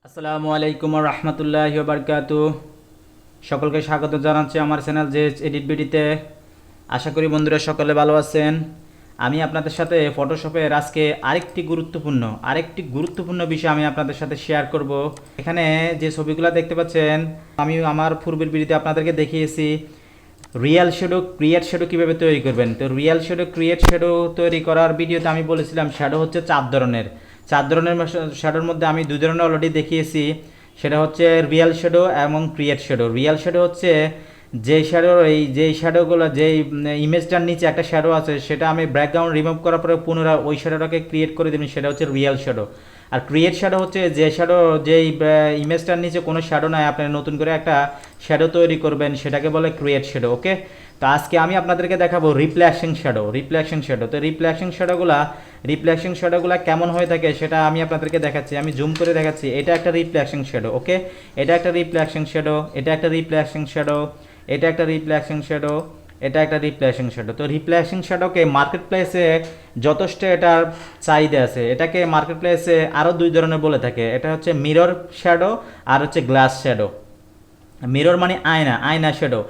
আসসালামু আলাইকুম ওয়া রাহমাতুল্লাহি ওয়া বারাকাতুহু। সকলকে স্বাগত জানাচ্ছি আমার চ্যানেল যে এডিট বিডিতে। আশা করি বন্ধুরা সকলে ভালো আছেন। আমি আপনাদের সাথে ফটোশপের আজকে আরেকটি গুরুত্বপূর্ণ বিষয় আমি আপনাদের সাথে শেয়ার করব। এখানে যে ছবিগুলো দেখতে পাচ্ছেন আমি আমার পূর্বের ভিডিওতে আপনাদেরকে দেখিয়েছি রিয়েল শ্যাডো ক্রিয়েট শ্যাডো কীভাবে তৈরি করবেন। তো রিয়েল শ্যাডো ক্রিয়েট শ্যাডো তৈরি করার ভিডিওতে আমি বলেছিলাম শ্যাডো হচ্ছে চার ধরনের শ্যাডোর মধ্যে আমি দুই ধরনের অলরেডি দেখিয়েছি। সেটা হচ্ছে রিয়েল শ্যাডো এবং ক্রিয়েট শ্যাডো। রিয়েল শ্যাডো হচ্ছে যেই শ্যাডোগুলো যেই ইমেজটার নিচে একটা শ্যাডো আছে সেটা আমি ব্যাকগ্রাউন্ড রিমুভ করার পরে পুনরায় ওই শ্যাডোটাকে ক্রিয়েট করে দেবেন, সেটা হচ্ছে রিয়েল শ্যাডো। আর ক্রিয়েট শ্যাডো হচ্ছে যেই ইমেজটার নিচে কোনো শ্যাডো নাই, আপনি নতুন করে একটা শ্যাডো তৈরি করবেন, সেটাকে বলে ক্রিয়েট শ্যাডো। ওকে, তো আজকে আমি আপনাদেরকে দেখাবো রিফ্লেকশন শ্যাডো। তো রিফ্লেকশন শ্যাডোগুলো কেমন হয়ে থাকে সেটা আমি আপনাদেরকে দেখাচ্ছি। আমি জুম করে দেখাচ্ছি। এটা একটা রিফ্লেকশন শ্যাডো। ওকে, এটা একটা রিফ্লেকশন শ্যাডো, এটা একটা রিফ্লেকশন শ্যাডো, এটা একটা রিফ্লেকশন শ্যাডো, এটা একটা রিফ্লেকশন শ্যাডো। তো রিফ্লেকশন শ্যাডোকে মার্কেট প্লেসে যথেষ্ট এটার চাহিদা আছে। এটাকে মার্কেট প্লেসে আরও দুই ধরনের বলে থাকে। এটা হচ্ছে মিরর শ্যাডো আর হচ্ছে গ্লাস শ্যাডো। মিরর মানে আয়না শ্যাডো।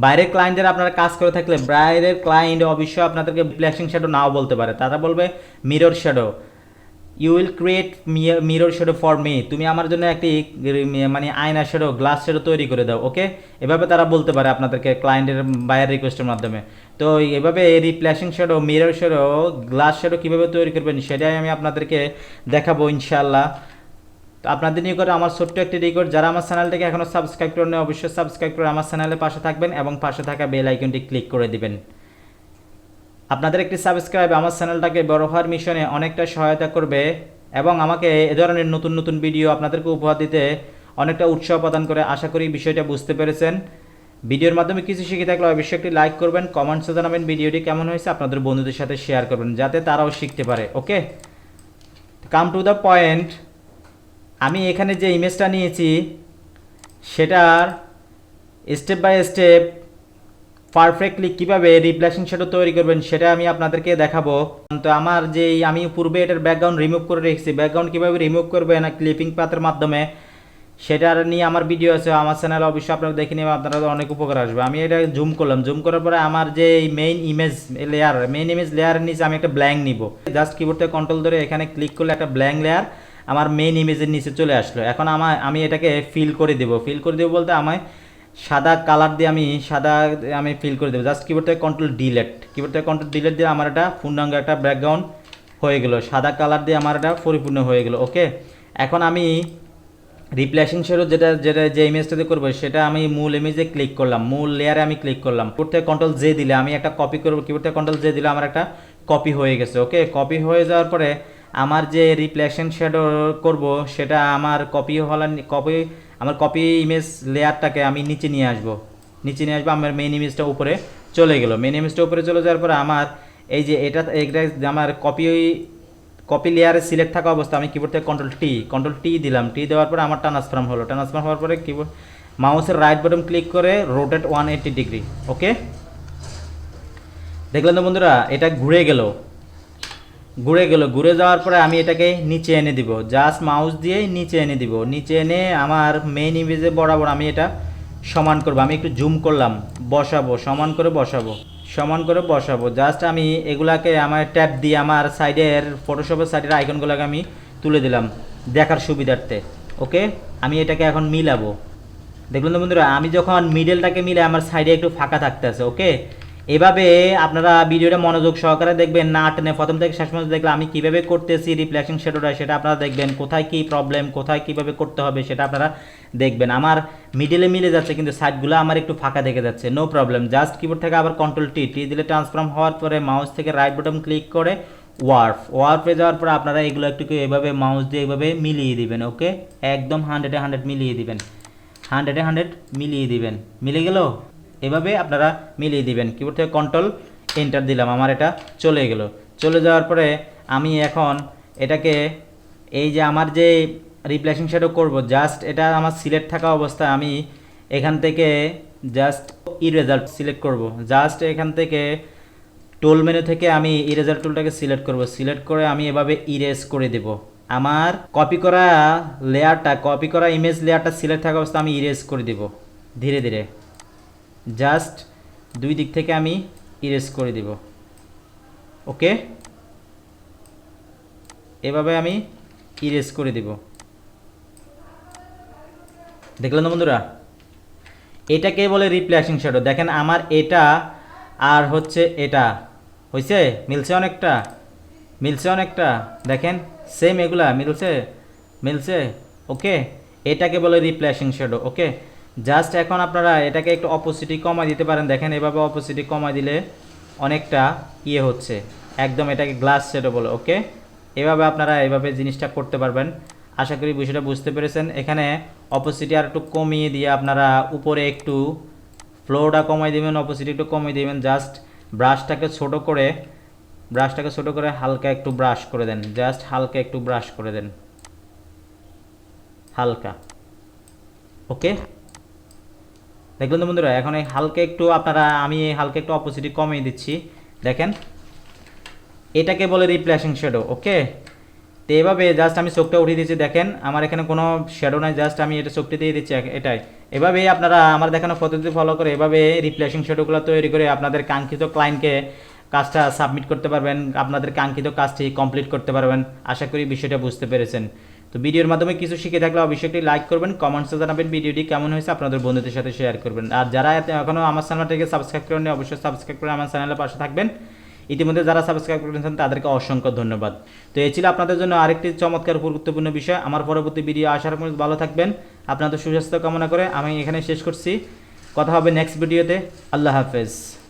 বাইরের ক্লায়েন্টের আপনারা কাজ করে থাকলে বাইরের ক্লায়েন্ট অবশ্যই আপনাদেরকে রিফ্লেকশন শ্যাডো নাও বলতে পারে, তারা বলবে mirror shadow. You will create mirror shadow for me, তুমি আমার জন্য একটি মানে আয়না শ্যাডো গ্লাস শ্যাডো তৈরি করে দাও। ওকে, এভাবে তারা বলতে পারে আপনাদেরকে ক্লায়েন্টের বাইরের রিকোয়েস্টের মাধ্যমে। তো এভাবে reflection shadow, mirror shadow, glass shadow কীভাবে তৈরি করবেন সেটাই আমি আপনাদেরকে দেখাবো ইনশাআল্লাহ। তো আপনাদের নিয়ে করে আমার ছোট্ট একটি রিকোয়েস্ট, যারা আমার চ্যানেলটাকে এখনও সাবস্ক্রাইব করেন অবশ্যই সাবস্ক্রাইব করে আমার চ্যানেলের পাশে থাকবেন এবং পাশে থাকা বেল আইকনটি ক্লিক করে দিবেন। আপনাদের একটি সাবস্ক্রাইব আমার চ্যানেলটাকে বড় হওয়ার মিশনে অনেকটা সহায়তা করবে এবং আমাকে এ ধরনের নতুন নতুন ভিডিও আপনাদেরকে উপহার দিতে অনেকটা উৎসাহ প্রদান করে। আশা করি বিষয়টা বুঝতে পেরেছেন। ভিডিওর মাধ্যমে কিছু শিখে থাকলে অবশ্যই একটি লাইক করবেন, কমেন্টসে জানাবেন ভিডিওটি কেমন হয়েছে, আপনাদের বন্ধুদের সাথে শেয়ার করবেন যাতে তারাও শিখতে পারে। ওকে, কাম টু দ্য পয়েন্ট। আমি এখানে যে ইমেজটা নিয়েছি সেটার স্টেপ বাই স্টেপ পারফেক্টলি কীভাবে রিফ্লেকশন শ্যাডো তৈরি করবেন সেটা আমি আপনাদেরকে দেখাবো। তো আমার আমি পূর্বে এটার ব্যাকগ্রাউন্ড রিমুভ করে রেখেছি, ব্যাকগ্রাউন্ড কীভাবে রিমুভ করবে না ক্লিপিং পাথের মাধ্যমে সেটার নিয়ে আমার ভিডিও আছে আমার চ্যানেলে, অবশ্যই আপনারা দেখে নেবেন, আপনারা অনেক উপকার আসবে। আমি এটা জুম করলাম, জুম করার পরে আমার যে মেইন ইমেজ লেয়ারের নিচে আমি একটা ব্ল্যাঙ্ক নিব। জাস্ট কিবোর্ড থেকে কন্ট্রোল ধরে এখানে ক্লিক করলে একটা ব্ল্যাঙ্ক লেয়ার আমার মেইন ইমেজের নিচে চলে আসলো। এখন আমি এটাকে ফিল করে দেবো বলতে আমায় সাদা কালার দিয়ে আমি ফিল করে দেবো। জাস্ট কিবোর্ড থেকে কন্ট্রোল ডিলেট দিয়ে আমার এটা পূর্ণাঙ্গ একটা ব্যাকগ্রাউন্ড হয়ে গেল, সাদা কালার দিয়ে আমার এটা পরিপূর্ণ হয়ে গেল। ওকে, এখন আমি রিপ্লেসিং শ্যাডো যে ইমেজটাতে করবো সেটা আমি মূল ইমেজে ক্লিক করলাম, মূল লেয়ারে আমি ক্লিক করলাম। কিবোর্ড থেকে কন্ট্রোল জে দিলে আমি একটা কপি করবো, কিবোর্ড থেকে কন্ট্রোল জে দিলে আমার একটা কপি হয়ে গেছে। ওকে, কপি হয়ে যাওয়ার পরে আমার যে রিফ্লেকশন শ্যাডো করব সেটা আমার কপি ইমেজ লেয়ারটাকে আমি নিচে নিয়ে আসবো। আমার মেইন ইমেজটা উপরে চলে গেল। মেইন ইমেজটা উপরে চলে যাওয়ার পরে আমার এই যে এটা আমার কপি লেয়ারে সিলেক্ট থাকা অবস্থা আমি কিবোর্ড থেকে কন্ট্রোল টি দিলাম। টি দেওয়ার পরে আমার ট্রান্সফর্ম হওয়ার পরে কিবোর্ড মাউসের রাইট বাটন ক্লিক করে রোটেট 180 ডিগ্রি। ওকে, দেখলেন তো বন্ধুরা, এটা ঘুরে যাওয়ার পরে আমি এটাকে নিচে এনে দিব, জাস্ট মাউস দিয়ে নিচে এনে দিব। নিচে এনে আমার মেইন ইমেজে বরাবর আমি এটা সমান করব। আমি একটু জুম করলাম, সমান করে বসাবো। জাস্ট আমি এগুলাকে আমার ট্যাব দিয়ে আমার ফটোশপের সাইডের আইকনগুলোকে আমি তুলে দিলাম দেখার সুবিধার্থে। ওকে, আমি এটাকে এখন মিলাবো। দেখলেন তো বন্ধুরা, আমি যখন মিডলটাকে মিলে আমার সাইডে একটু ফাঁকা থাকতে আছে। ওকে, এভাবে আপনারা ভিডিওটা মনোযোগ সহকারে দেখবেন, না টেনে প্রথম থেকে শেষ পর্যন্ত দেখলে আমি কীভাবে করতেছি রিফ্লেকশন শ্যাডোটা সেটা আপনারা দেখবেন, কোথায় কী প্রবলেম, কোথায় কীভাবে করতে হবে সেটা আপনারা দেখবেন। আমার মিডলে মিলে যাচ্ছে কিন্তু সাইডগুলো আমার একটু ফাঁকা দেখে যাচ্ছে, নো প্রবলেম। জাস্ট কিবোর্ড থেকে আবার কন্ট্রোল টি দিলে ট্রান্সফর্ম হওয়ার পরে মাউস থেকে রাইট বাটন ক্লিক করে ওয়ার্পে যাওয়ার পরে আপনারা এগুলো একটু এভাবে মাউস দিয়ে এভাবে মিলিয়ে দিবেন। ওকে, একদম 100-100 মিলিয়ে দিবেন, 100-100 মিলিয়ে দিবেন। মিলে গেল, এভাবে আপনারা মিলিয়ে দিবেন। কিবোর্ড থেকে কন্ট্রোল এন্টার দিলাম, আমার এটা চলে যাওয়ার পরে আমি এখন এটাকে এই যে আমার যে রিপ্লেসিং শ্যাডো করব, জাস্ট এটা আমার সিলেক্ট থাকা অবস্থায় আমি এখান থেকে জাস্ট ইরেজার সিলেক্ট করব। জাস্ট এখান থেকে টুল মেনু থেকে আমি ইরেজার টুলটাকে সিলেক্ট করে আমি এভাবে ইরেজ করে দেব। আমার কপি করা লেয়ারটা, কপি করা ইমেজ লেয়ারটা সিলেক্ট থাকা অবস্থা আমি ইরেজ করে দিব ধীরে ধীরে, জাস্ট দুই দিক থেকে আমি ইরেজ করে দিব। ওকে, এভাবে আমি ইরেজ করে দিব। দেখলেন না বন্ধুরা, এটাকে বলে রিপ্লেসিং শ্যাডো। দেখেন আমার এটা আর হচ্ছে এটা হয়েছে, মিলছে অনেকটা, মিলছে অনেকটা, দেখেন সেম, এগুলা মিলছে মিলছে। ওকে, এটাকে বলে রিপ্লেসিং শ্যাডো। ওকে, জাস্ট এখন আপনারা এটাকে একটু অপোসিটি কমাই দিতে পারেন। দেখেন এভাবে অপোসিটি কমাই দিলে অনেকটা ইয়ে হচ্ছে, একদম এটাকে গ্লাস শ্যাডো বলে। ওকে, এভাবে আপনারা এভাবে জিনিসটা করতে পারবেন। আশা করি বিষয়টা বুঝতে পেরেছেন। এখানে অপোসিটি আর একটু কমিয়ে দিয়ে আপনারা উপরে একটু ফ্লোটা কমাই দিবেন, অপোসিটি একটু কমিয়ে দিবেন। জাস্ট ব্রাশটাকে ছোট করে হালকা একটু ব্রাশ করে দেন, জাস্ট হালকা একটু ব্রাশ করে দেন, হালকা। ওকে, দেখলেন তো বন্ধুরা, এখন এই হালকা একটু আপনারা, আমি এই হালকা একটু অপোসিটি কমিয়ে দিচ্ছি। দেখেন এটাকে বলে রিপ্লেসিং শ্যাডো। ওকে, তো এভাবে জাস্ট আমি চোখটা উঠিয়ে দিচ্ছি। দেখেন আমার এখানে কোনো শ্যাডো নাই, জাস্ট আমি এটা চোখটি দিয়ে দিচ্ছি, এটাই। এভাবেই আপনারা আমার দেখানো পদ্ধতি ফলো করে এভাবে রিপ্লেসিং শ্যাডোগুলো তৈরি করে আপনাদের কাঙ্ক্ষিত ক্লায়েন্টকে কাজটা সাবমিট করতে পারবেন, আপনাদের কাঙ্ক্ষিত কাজটি কমপ্লিট করতে পারবেন। আশা করি বিষয়টা বুঝতে পেরেছেন। তো ভিডিওর মাধ্যমে কিছু শিখে থাকলে অবশ্যই একটি লাইক করবেন, কমেন্টসে জানাবেন ভিডিওটি কেমন হয়েছে, আপনাদের বন্ধুদের সাথে শেয়ার করবেন। আর যারা এখনও আমার চ্যানেলটিকে সাবস্ক্রাইব করেননি অবশ্যই সাবস্ক্রাইব করে আমার চ্যানেলের পাশে থাকবেন। ইতিমধ্যে যারা সাবস্ক্রাইব করেছেন তাদেরকে অসংখ্য ধন্যবাদ। তো এই ছিল আপনাদের জন্য আরেকটি চমৎকার গুরুত্বপূর্ণ বিষয়। আমার পরবর্তী ভিডিও আসার পর ভালো থাকবেন, আপনাদের সুস্বাস্থ্য কামনা করে আমি এখানে শেষ করছি। কথা হবে নেক্সট ভিডিওতে। আল্লাহ হাফেজ।